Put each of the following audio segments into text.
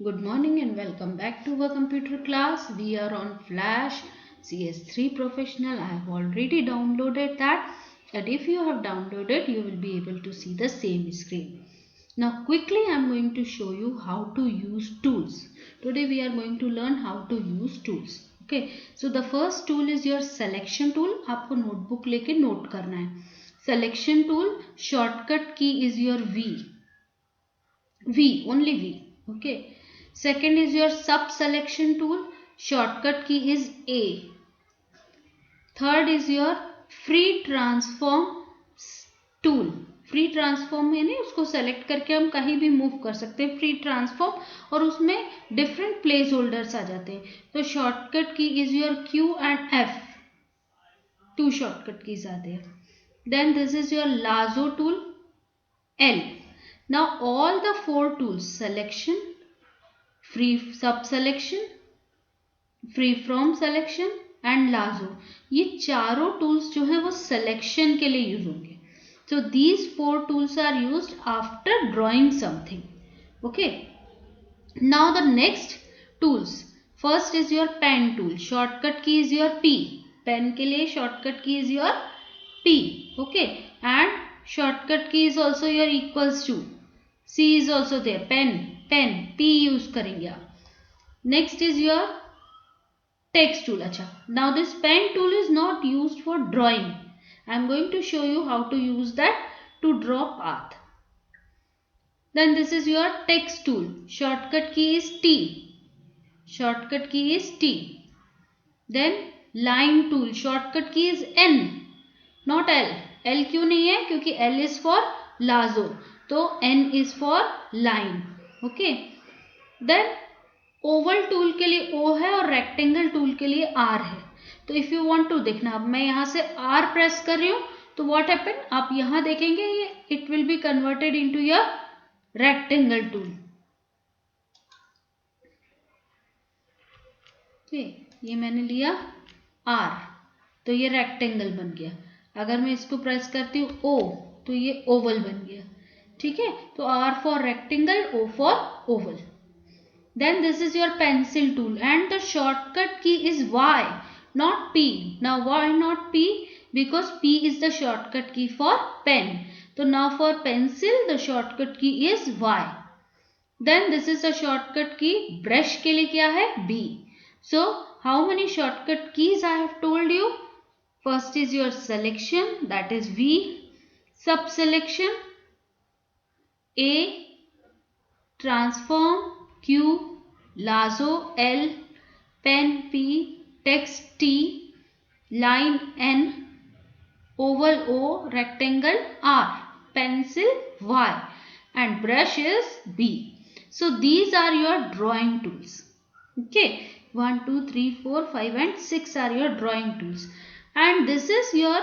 Good morning and welcome back to our computer class. We are on Flash CS3 Professional. I have already downloaded that, and if you have downloaded, you will be able to see the same screen. Now quickly I am going to show you how to use tools. Today we are going to learn how to use tools. Okay, so the first tool is your selection tool. आपको notebook लेके note करना है. Selection tool shortcut key is your V, only V. Okay. Second is your sub selection tool. Shortcut key is A. Third is your free transform tool. Free transform में नहीं, उसको select करके हम कहीं भी मूव कर सकते हैं. फ्री ट्रांसफॉर्म और उसमें डिफरेंट प्लेस होल्डर्स आ जाते हैं. तो shortcut key is your Q and F. Two shortcut keys आते हैं. Then this is your lasso tool L. Now all the four tools, selection, free sub-selection, free from selection and lasso, ये चारों tools जो है वो selection के लिए use होंगे. So these four tools are used after drawing something. Okay. Now the next tools. First is your pen tool. Shortcut key is your P. Pen के लिए shortcut key is your P. Okay. And shortcut key is also your equals to C is also there. Pen P use करेंगे आप. Next is your text tool. अच्छा, now this pen tool is not used for drawing. I am going to show you how to use that to draw path. Then this is your text tool. Shortcut key is T. Shortcut key is T. Then line tool. Shortcut key is N, not L. L क्यों नहीं है? क्योंकि L is for lasso. तो N is for line. Okay. Then oval tool के लिए O है और rectangle tool के लिए R है. तो if you want to देखना, अब मैं यहाँ से R प्रेस कर रही हूँ तो what happen, आप यहाँ देखेंगे ये it will be converted into your rectangle tool. Okay. ये मैंने लिया R तो ये rectangle बन गया. अगर मैं इसको प्रेस करती हूँ O तो ये oval बन गया. ठीक है, तो R for rectangle, O for oval. Then this is your pencil tool and the shortcut key is Y, not P. Now why not P? Because P is the shortcut key for pen. So now for pencil the shortcut key is Y. Then this is the shortcut key. Brush के लिए क्या है? B. So how many shortcut keys I have told you? First is your selection, that is V. Sub selection A, transform Q, lasso L, pen P, text T, line N, oval O, rectangle R, pencil Y, and brush is B. So these are your drawing tools. Okay, 1, 2, 3, 4, 5 and 6 are your drawing tools. And this is your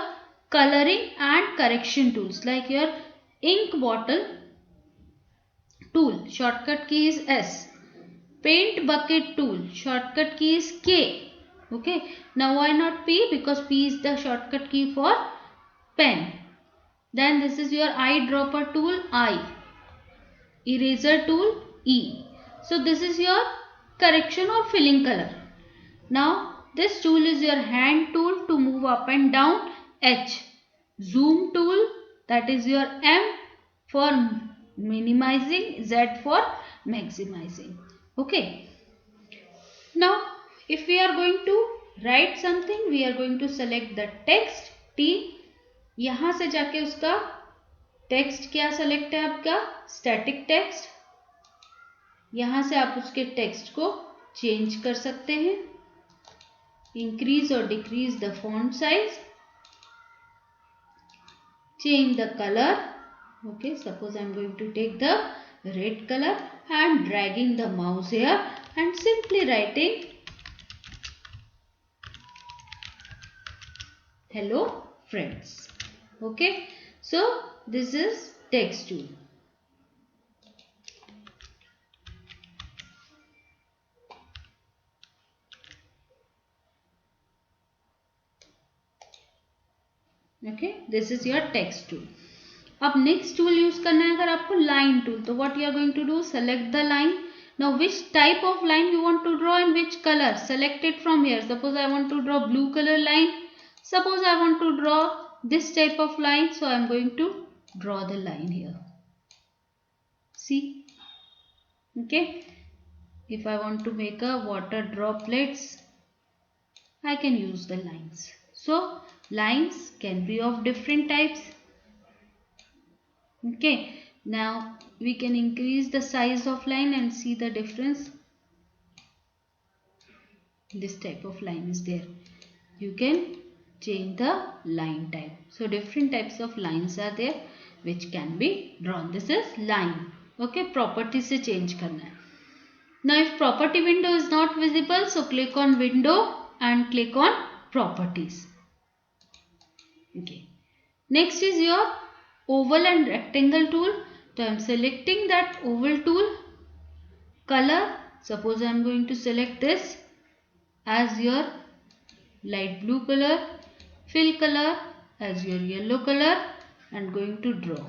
coloring and correction tools, like your ink bottle tool. Shortcut key is S. Paint bucket tool. Shortcut key is K. Okay. Now why not P? Because P is the shortcut key for pen. Then this is your eyedropper tool I. Eraser tool E. So this is your correction or filling color. Now this tool is your hand tool to move up and down H. Zoom tool, that is your M for minimizing, Z for maximizing. Okay. Now if we are going to write something, we are going to select the text T. यहाँ से जाके उसका text क्या select है आपका? Static text. यहाँ से आप उसके टेक्स्ट को चेंज कर सकते हैं. इंक्रीज और decrease the font size. Change the color. Okay, suppose I am going to take the red color and dragging the mouse here and simply writing hello friends. Okay, so this is text tool. Okay, this is your text tool. अब next tool use करना है अगर आपको line tool, तो what you are going to do, select the line Now which type of line you want to draw and which color? Select it from here. Suppose I want to draw blue color line. Suppose I want to draw this type of line. So I am going to draw the line here. See? Okay. If I want to make a water droplets, I can use the lines. So lines can be of different types. Okay. Now we can increase the size of line and see the difference. This type of line is there. You can change the line type. So different types of lines are there which can be drawn. This is line. Okay, property से change करना है. Now if property window is not visible, so click on window and click on properties. Okay. Next is your oval and rectangle tool. So I am selecting that oval tool. Color, suppose I am going to select this as your light blue color, fill color as your yellow color and going to draw.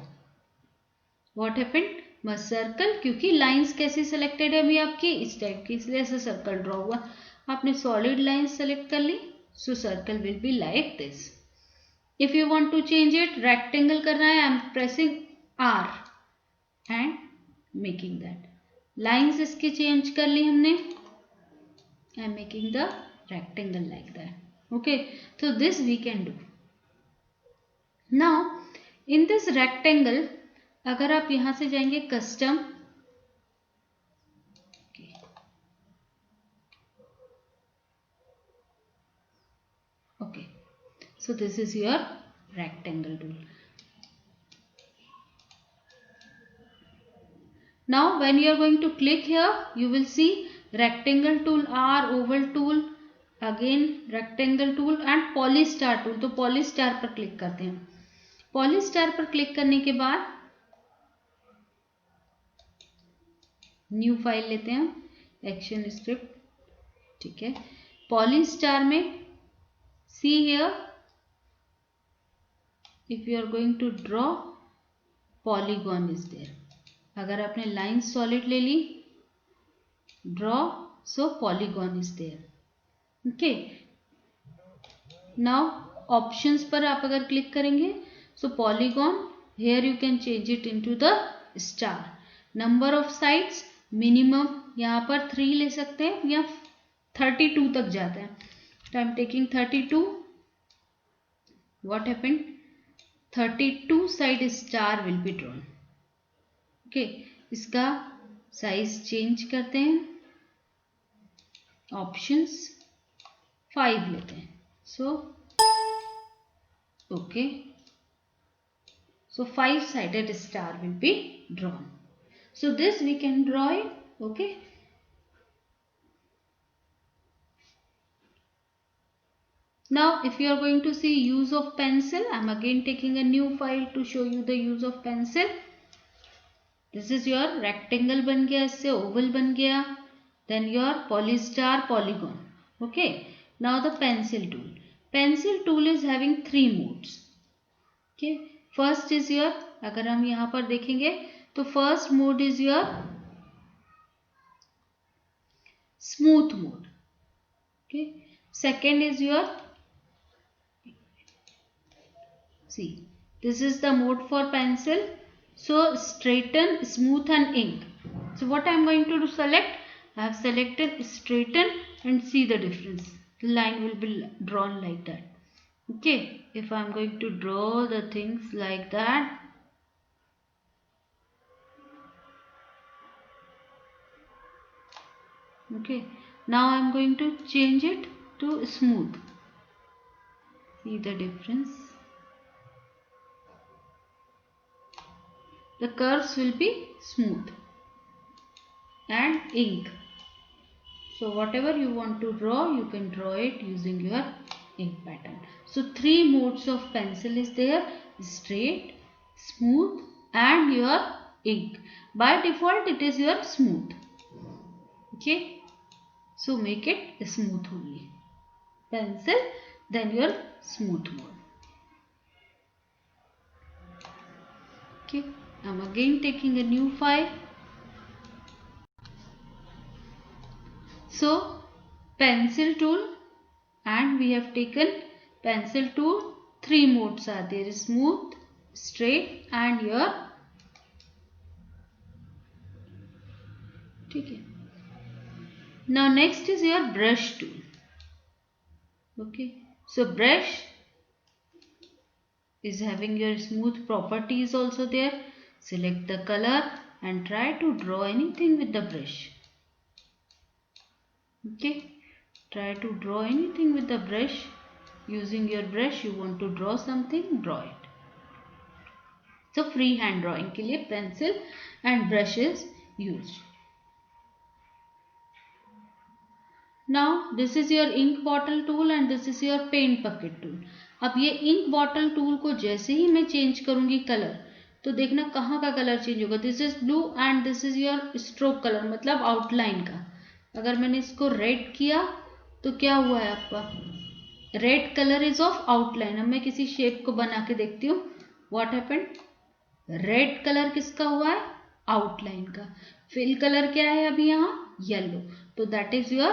What happened? बस circle, क्योंकि lines कैसी selected है अभी आपकी इस type की, इसलिए ऐसा सर्कल ड्रॉ हुआ. आपने सॉलिड लाइंस सेलेक्ट कर ली, so circle will be like this. If you want to change it, rectangle करना है, I am pressing R and making that. Lines इसकी चेंज कर ली हमने. I am making the rectangle like that. Okay, so this we can do. Now in this rectangle, अगर आप यहां से जाएंगे custom, okay, so this is your rectangle tool. Now when you are going to click here, you will see rectangle tool R, oval tool, again rectangle tool and polystar tool. तो polystar पर click करते हैं. पॉलीस्टार पर click करने के बाद new file लेते हैं, एक्शन स्क्रिप्ट. ठीक है. पॉलीस्टार में see here, if you are going to draw, polygon is there. अगर आपने लाइन सॉलिड ले ली, draw, so polygon is there. Okay. Now options पर आप अगर क्लिक करेंगे, so polygon, here you can change it into the star. Number of sides minimum यहाँ पर 3 ले सकते हैं या 32 तक जाते हैं. तो I am taking 32. What happened? 32 side star will be drawn. Okay. इसका साइज चेंज करते हैं. ऑप्शंस 5 लेते हैं. So okay, so 5-sided star will be drawn. So this we can draw it. Okay. Now if you are going to see use of pencil, I am again taking a new file to show you the use of pencil. This is your rectangle बन गया, इससे oval बन गया, then your polystar, polygon. Okay. Now the pencil tool. Pencil tool is having 3 modes. Okay. First is your, अगर हम यहाँ पर देखेंगे तो first mode is your smooth mode. Okay. Second is your, see, this is the mode for pencil. So straighten, smooth and ink. So what I am going to do, select, I have selected straighten and see the difference. The line will be drawn like that. Okay. If I am going to draw the things like that, okay, now I am going to change it to smooth. See the difference. The curves will be smooth and ink. So whatever you want to draw, you can draw it using your ink pattern. So 3 modes of pencil is there: straight, smooth and your ink. By default it is your smooth. Okay. So make it smooth only. Pencil, then your smooth mode. Okay. I am again taking a new file. So pencil tool, and we have taken pencil tool. 3 modes are there: smooth, straight and your okay. Now next is your brush tool. Okay, so brush is having your smooth properties also there. Select the color and try to draw anything with the brush. Okay, try to draw anything with the brush. Using your brush, you want to draw something, draw it. So free hand drawing के लिए pencil and brush is used. Now this is your ink bottle tool and this is your paint bucket tool. अब ये ink bottle tool को जैसे ही मैं change करूंगी colour, तो देखना कहाँ का कलर चेंज होगा. This is blue and this is your stroke colour, मतलब आउटलाइन का. अगर मैंने इसको रेड किया तो क्या हुआ है आपका, red colour is of outline. अब मैं किसी शेप को बना के देखती हूँ. व्हाट हैपेंड, रेड कलर किसका हुआ है, आउटलाइन का. फिल कलर क्या है अभी यहाँ, येलो. तो that is your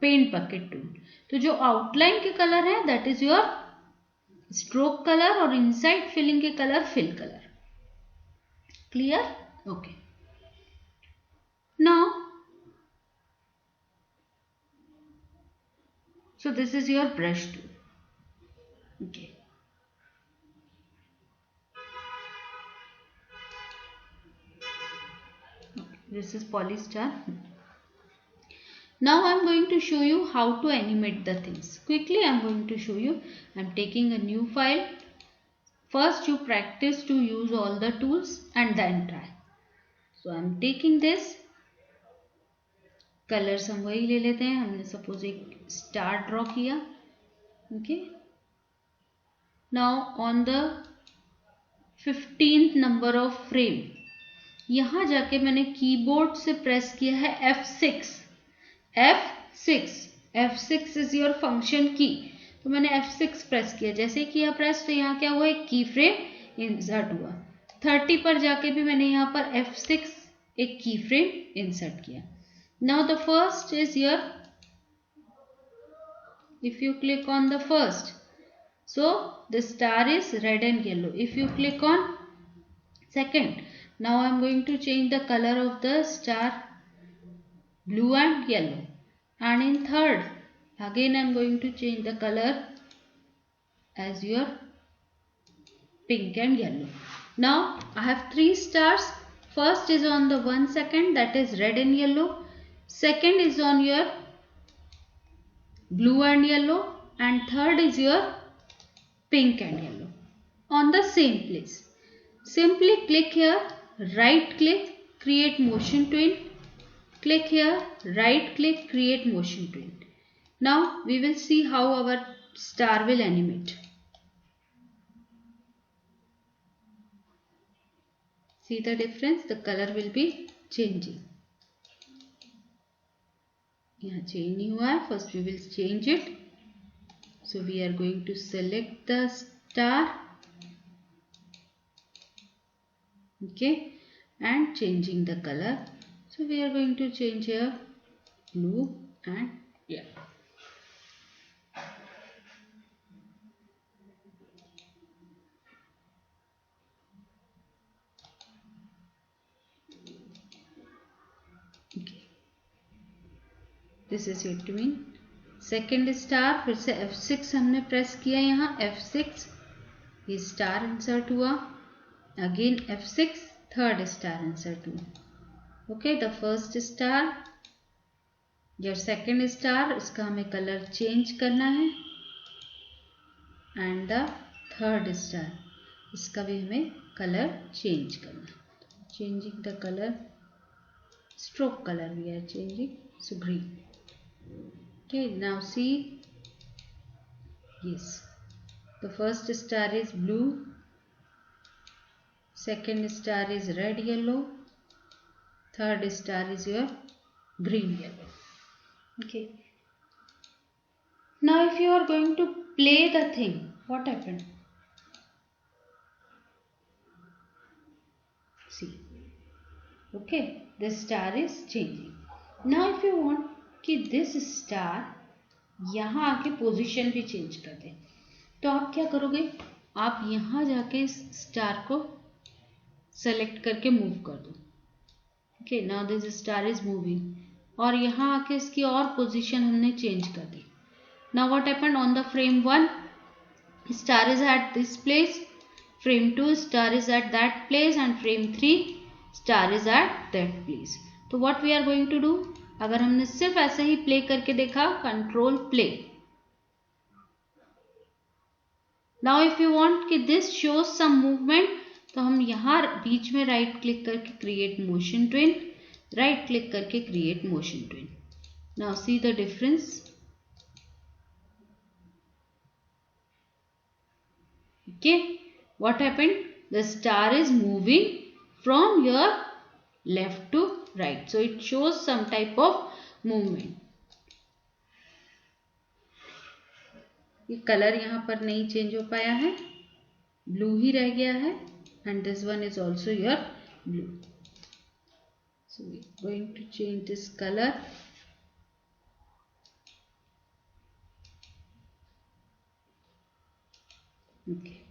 paint bucket tool. तो जो आउटलाइन के कलर है that is your stroke colour और इनसाइड फिलिंग के colour fill colour. Clear? Okay. Now so this is your brush tool. Okay. This is polystar. Now I am going to show you how to animate the things. Quickly I am going to show you. I am taking a new file. First you practice to use all the tools and then try. So I am taking this. Colors हम वही ले लेते हैं. हमने suppose एक star draw किया. Okay. Now on the 15th number of frame, यहाँ जाके मैंने कीबोर्ड से प्रेस किया है F6. F6 is your function की. तो मैंने F6 प्रेस किया. जैसे किया प्रेस तो यहाँ क्या हुआ, एक की फ्रेम इंसर्ट हुआ. 30 पर जाके भी मैंने यहाँ पर F6 एक की फ्रेम इंसर्ट किया. Now the first is your, if you click on the first, so the star is red and yellow. If you click on second, now I am going to change the color of the star blue and yellow. And in third, again I am going to change the color as your pink and yellow. Now I have 3 stars. First is on the 1 second, that is red and yellow. Second is on your blue and yellow. And third is your pink and yellow on the same place. Simply click here, right click, create motion twin. Click here, right click, create motion twin. Now we will see how our star will animate. See the difference, the color will be changing. यहाँ change नहीं हुआ है. First we will change it. So we are going to select the star, okay, and changing the color. So we are going to change here blue and yellow. Okay, this is your twin. Second star, फिर से F6 हमने press किया. यहाँ F6, ये star insert हुआ. Again F6, third star insert हुआ. Okay, the first star, your second star, इसका हमें कलर चेंज करना है. एंड द थर्ड स्टार, इसका भी हमें कलर चेंज करना है. Changing the colour, stroke colour we are changing, so green. Okay, now see, yes, the first star is blue, second star is red yellow, third star is your green yellow. Okay, now if you are going to play the thing, what happened? See, okay, the star is changing. Now if you want कि this star यहाँ आके position भी change कर दे, तो आप क्या करोगे, आप यहाँ जाके इस स्टार को सेलेक्ट करके मूव कर दो। Okay, now this star is moving, और यहाँ आके इसकी और पोजीशन हमने चेंज कर दी। Now what happened on the frame 1, star is at this place, frame 2 star is at that place, and frame 3 star is at that place. तो what we are going to do, अगर हमने सिर्फ ऐसे ही play करके देखा, control play. Now if you want कि this shows some movement, तो हम यहाँ बीच में राइट क्लिक करके create motion tween, right click करके create motion tween. Now see the difference. Okay, what happened, the star is moving from your left to right, so it shows some type of movement. ये colour यहाँ पर नहीं change हो पाया है, blue ही रह गया है, and this one is also your blue. So we are going to change this color. Okay,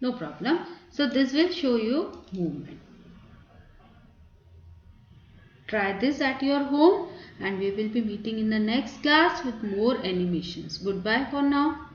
no problem. So this will show you movement. Try this at your home, and we will be meeting in the next class with more animations. Goodbye for now.